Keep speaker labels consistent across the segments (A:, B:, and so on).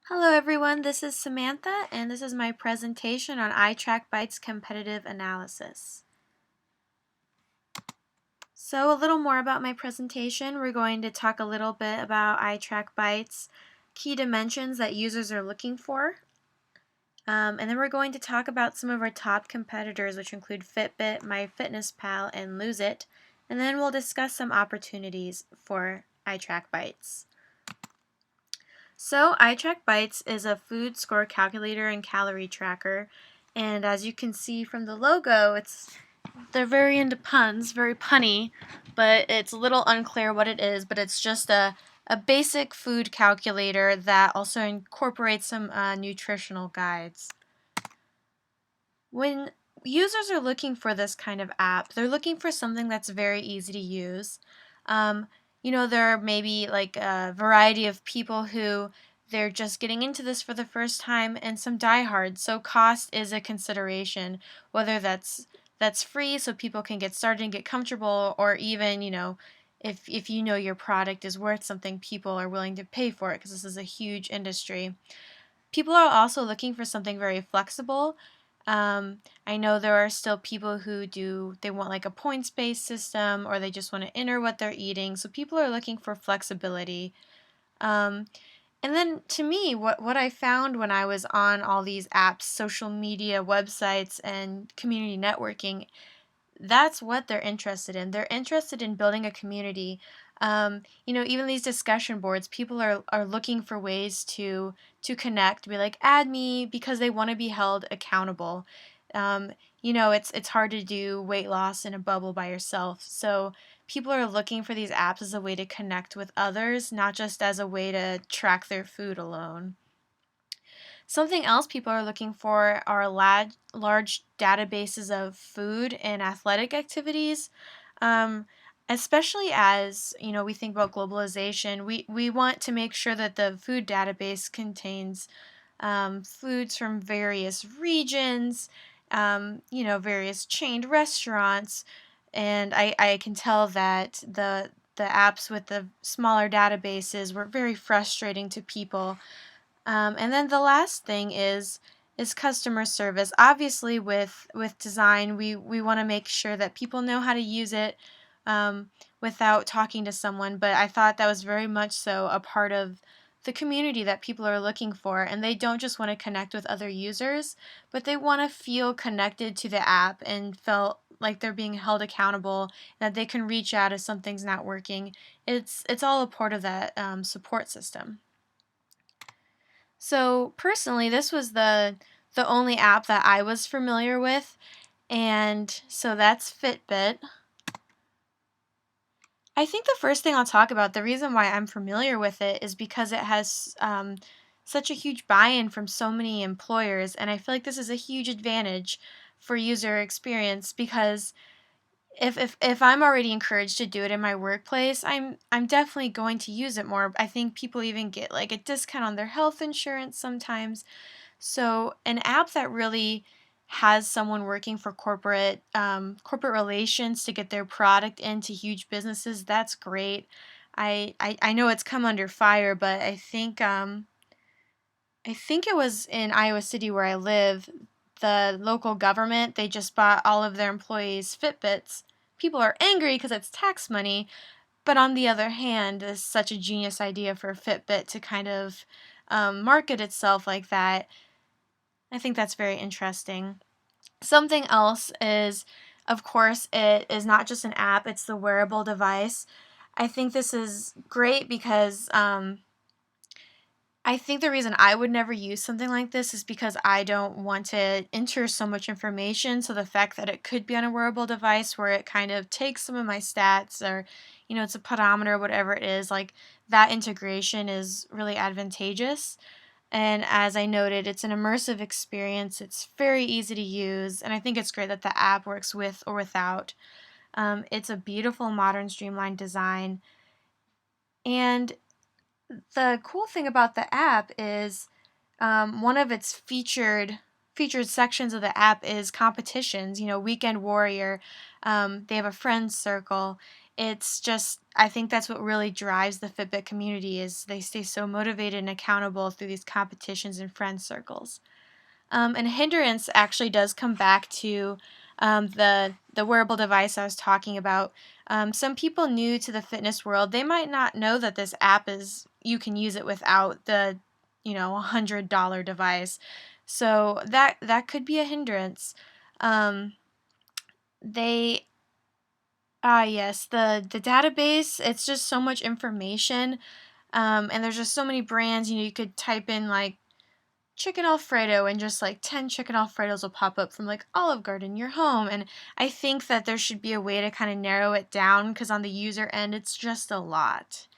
A: Hello everyone, this is Samantha and this is my presentation on iTrack Bytes competitive analysis. So a little more about my presentation. We're going to talk a little bit about iTrack Bytes, key dimensions that users are looking for, and then we're going to talk about some of our top competitors, which include Fitbit, MyFitnessPal, and Lose It, and then we'll discuss some opportunities for iTrack Bytes. So iTrack Bytes is a food score calculator and calorie tracker, and as you can see from the logo, they're very into puns, very punny, but it's a little unclear what it is, but it's just a basic food calculator that also incorporates some nutritional guides. When users are looking for this kind of app, they're looking for something that's very easy to use. Um, there may be like a variety of people who they're just getting into this for the first time and some diehards. So cost is a consideration, whether that's free so people can get started and get comfortable, or even, if you know your product is worth something, people are willing to pay for it because this is a huge industry. People are also looking for something very flexible. I know there are still people who they want like a points-based system, or they just want to enter what they're eating. So people are looking for flexibility. Um, and then to me, what I found when I was on all these apps, social media, websites, and community networking, that's what they're interested in. They're interested in building a community. Even these discussion boards, people are looking for ways to connect, be like, add me, because they want to be held accountable. It's hard to do weight loss in a bubble by yourself. So people are looking for these apps as a way to connect with others, not just as a way to track their food alone. Something else people are looking for are large databases of food and athletic activities. Um, Especially as we think about globalization, we want to make sure that the food database contains foods from various regions, various chained restaurants, and I can tell that the apps with the smaller databases were very frustrating to people. And then the last thing is customer service. Obviously, with design, we want to make sure that people know how to use it without talking to someone. But I thought that was very much so a part of the community that people are looking for, and they don't just want to connect with other users, but they want to feel connected to the app and felt like they're being held accountable, that they can reach out if something's not working. It's all a part of that support system. So personally, this was the only app that I was familiar with, and so that's Fitbit. I think the first thing I'll talk about, the reason why I'm familiar with it, is because it has such a huge buy-in from so many employers, and I feel like this is a huge advantage for user experience because if I'm already encouraged to do it in my workplace, I'm definitely going to use it more. I think people even get like a discount on their health insurance sometimes. So an app that really has someone working for corporate relations to get their product into huge businesses, that's great. I know it's come under fire, but I think it was in Iowa City where I live, the local government, they just bought all of their employees Fitbits. People are angry because it's tax money, but on the other hand, it's such a genius idea for Fitbit to kind of market itself like that. I think that's very interesting. Something else is, of course, it is not just an app, it's the wearable device. I think this is great because I think the reason I would never use something like this is because I don't want to enter so much information. So the fact that it could be on a wearable device where it kind of takes some of my stats, or, it's a pedometer, whatever it is, like that integration is really advantageous. And as I noted, it's an immersive experience. It's very easy to use, and I think it's great that the app works with or without. It's a beautiful, modern, streamlined design. And the cool thing about the app is one of its featured sections of the app is competitions. Weekend Warrior. They have a friends circle, It's just, I think that's what really drives the Fitbit community is they stay so motivated and accountable through these competitions and friend circles. And hindrance actually does come back to the wearable device I was talking about. Some people new to the fitness world, they might not know that this app is, you can use it without the, $100 device. So that could be a hindrance. Um, they yes, the database, it's just so much information. And there's just so many brands, you could type in like chicken Alfredo and just like 10 chicken Alfredos will pop up from like Olive Garden, your home. And I think that there should be a way to kind of narrow it down because on the user end, it's just a lot.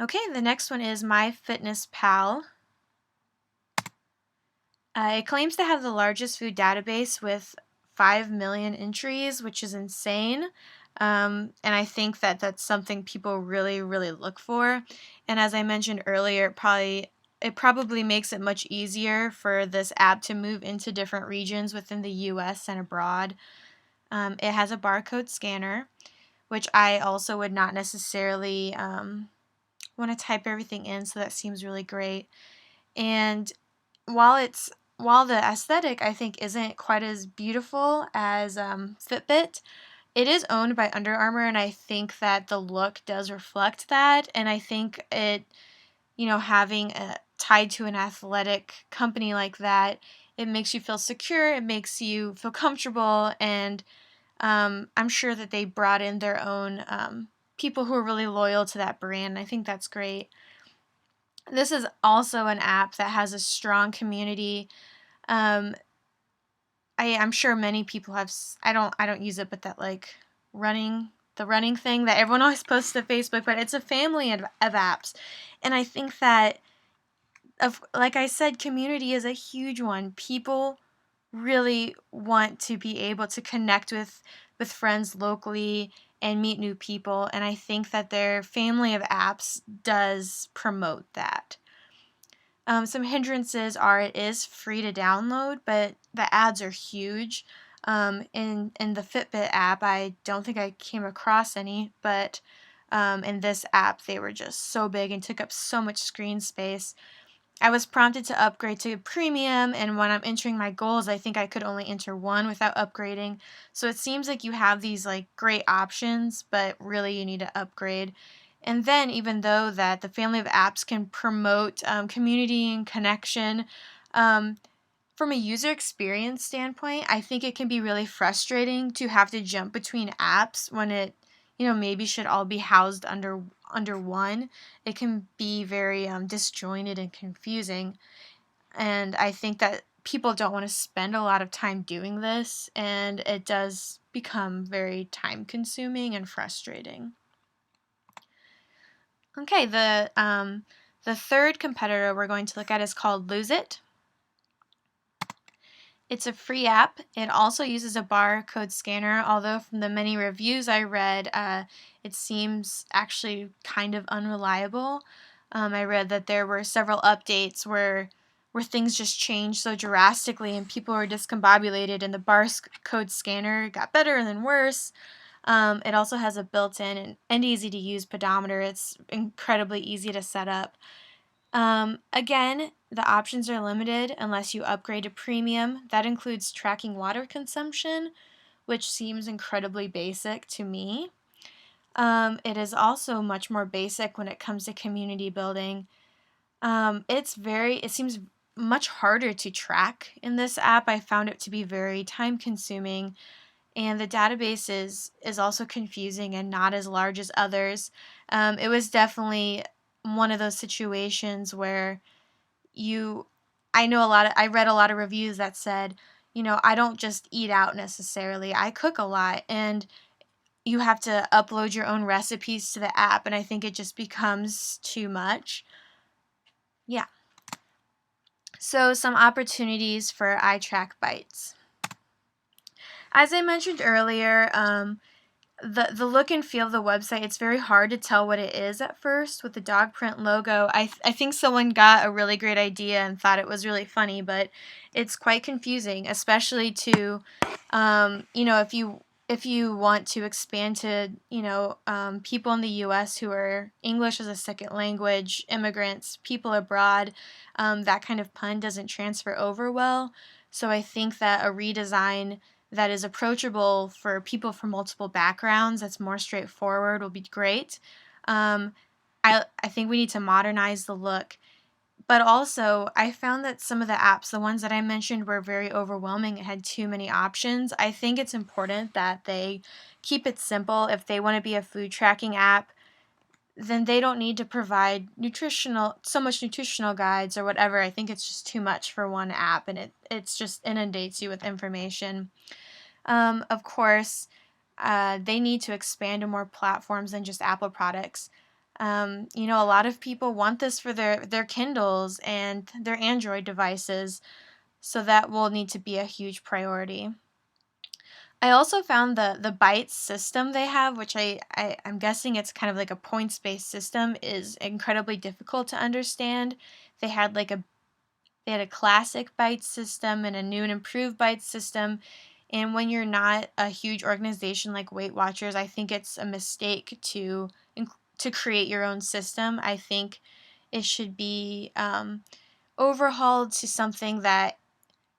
A: Okay, the next one is MyFitnessPal. It claims to have the largest food database with 5 million entries, which is insane. And I think that that's something people really, really look for. And as I mentioned earlier, it probably makes it much easier for this app to move into different regions within the US and abroad. It has a barcode scanner, which I also would not necessarily want to type everything in, so that seems really great. And while while the aesthetic I think isn't quite as beautiful as Fitbit, it is owned by Under Armour, and I think that the look does reflect that. And I think it, having tied to an athletic company like that, it makes you feel secure, it makes you feel comfortable, and I'm sure that they brought in their own people who are really loyal to that brand. I think that's great. This is also an app that has a strong community. Um, I'm sure many people have. I don't use it, but that like the running thing that everyone always posts to Facebook. But it's a family of apps, and I think that like I said, community is a huge one. People really want to be able to connect with friends locally and meet new people, and I think that their family of apps does promote that. Some hindrances are it is free to download, but the ads are huge. In the Fitbit app, I don't think I came across any, but in this app, they were just so big and took up so much screen space. I was prompted to upgrade to premium, and when I'm entering my goals, I think I could only enter one without upgrading. So it seems like you have these like great options, but really you need to upgrade. And then even though that the family of apps can promote community and connection, um, from a user experience standpoint, I think it can be really frustrating to have to jump between apps when it, maybe should all be housed under one. It can be very disjointed and confusing, and I think that people don't want to spend a lot of time doing this, and it does become very time consuming and frustrating. Okay, the third competitor we're going to look at is called Lose It. It's a free app. It also uses a barcode scanner, although from the many reviews I read, it seems actually kind of unreliable. I read that there were several updates where things just changed so drastically and people were discombobulated, and the barcode scanner got better and then worse. It also has a built-in and easy to use pedometer. It's incredibly easy to set up. Again, the options are limited unless you upgrade to premium. That includes tracking water consumption, which seems incredibly basic to me. It is also much more basic when it comes to community building. It seems much harder to track in this app. I found it to be very time consuming, and the database is also confusing and not as large as others. It was definitely one of those situations where you I read a lot of reviews that said, I don't just eat out necessarily. I cook a lot, and you have to upload your own recipes to the app, and I think it just becomes too much. Yeah. So some opportunities for iTrack bites. As I mentioned earlier, the look and feel of the website, it's very hard to tell what it is at first with the dog print logo. I think someone got a really great idea and thought it was really funny, but it's quite confusing, especially to, if you want to expand to, people in the US who are English as a second language, immigrants, people abroad, that kind of pun doesn't transfer over well. So I think that a redesign that is approachable for people from multiple backgrounds, that's more straightforward, will be great. Um, I think we need to modernize the look. But also, I found that some of the apps, the ones that I mentioned, were very overwhelming. It had too many options. I think it's important that they keep it simple. If they want to be a food tracking app, then they don't need to provide so much nutritional guides or whatever. I think it's just too much for one app, and it's just inundates you with information. Of course, they need to expand to more platforms than just Apple products. A lot of people want this for their Kindles and their Android devices, so that will need to be a huge priority. I also found the Bytes system they have, which I'm guessing it's kind of like a points-based system, is incredibly difficult to understand. They had like a they had a classic Bytes system and a new and improved Bytes system. And when you're not a huge organization like Weight Watchers, I think it's a mistake to create your own system. I think it should be overhauled to something that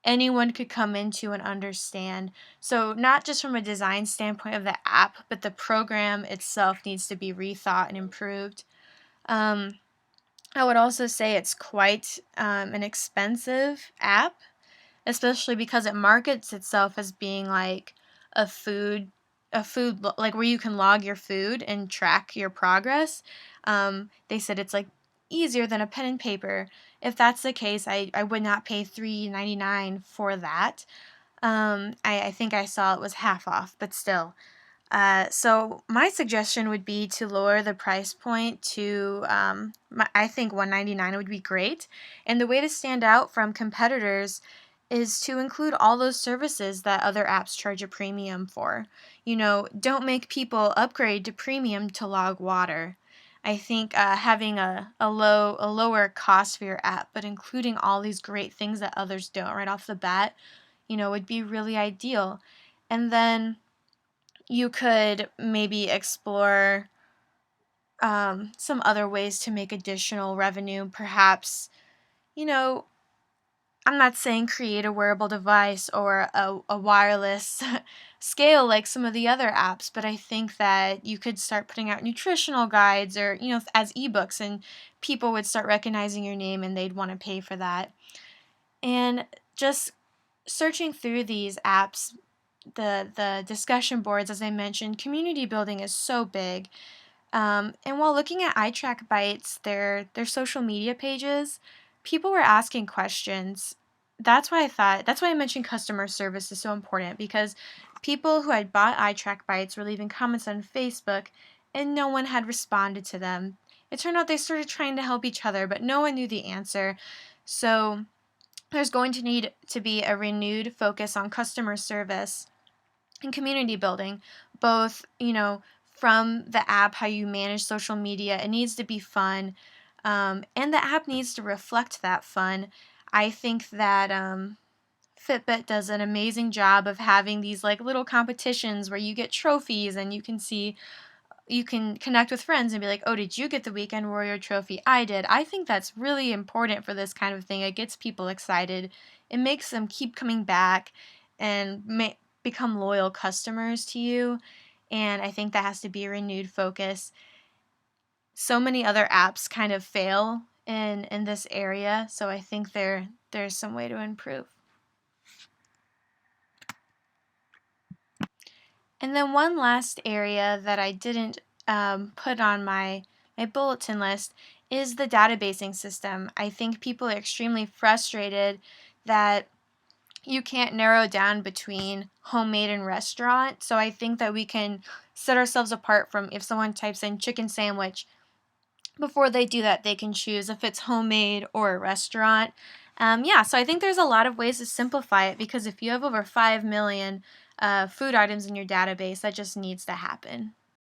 A: anyone could come into and understand. So, not just from a design standpoint of the app, but the program itself needs to be rethought and improved. Um, I would also say it's quite an expensive app, especially because it markets itself as being like a food like where you can log your food and track your progress. They said it's like easier than a pen and paper. If that's the case, I would not pay $3.99 for that. I think I saw it was half off, but still. So my suggestion would be to lower the price point to, I think $199 would be great. And the way to stand out from competitors is to include all those services that other apps charge a premium for. Don't make people upgrade to premium to log water. I think having a lower cost for your app, but including all these great things that others don't right off the bat, would be really ideal. And then you could maybe explore some other ways to make additional revenue. Perhaps, you know, I'm not saying create a wearable device or a wireless scale like some of the other apps, but I think that you could start putting out nutritional guides or, as ebooks, and people would start recognizing your name and they'd want to pay for that. And just searching through these apps, the discussion boards, as I mentioned, community building is so big. And while looking at iTrack Bytes, their social media pages, people were asking questions. That's why I mentioned customer service is so important, because people who had bought iTrack Bytes were leaving comments on Facebook and no one had responded to them. It turned out they started trying to help each other, but no one knew the answer. So there's going to need to be a renewed focus on customer service and community building, both, from the app, how you manage social media. It needs to be fun, and the app needs to reflect that fun. I think that Fitbit does an amazing job of having these like little competitions where you get trophies and you can connect with friends and be like, oh, did you get the Weekend Warrior trophy? I did. I think that's really important for this kind of thing. It gets people excited. It makes them keep coming back and become loyal customers to you. And I think that has to be a renewed focus. So many other apps kind of fail in this area, so I think there's some way to improve. And then one last area that I didn't put on my bulletin list is the databasing system. I think people are extremely frustrated that you can't narrow down between homemade and restaurant. So I think that we can set ourselves apart from if someone types in chicken sandwich, before they do that, they can choose if it's homemade or a restaurant. Yeah, so I think there's a lot of ways to simplify it, because if you have over 5 million food items in your database, that just needs to happen.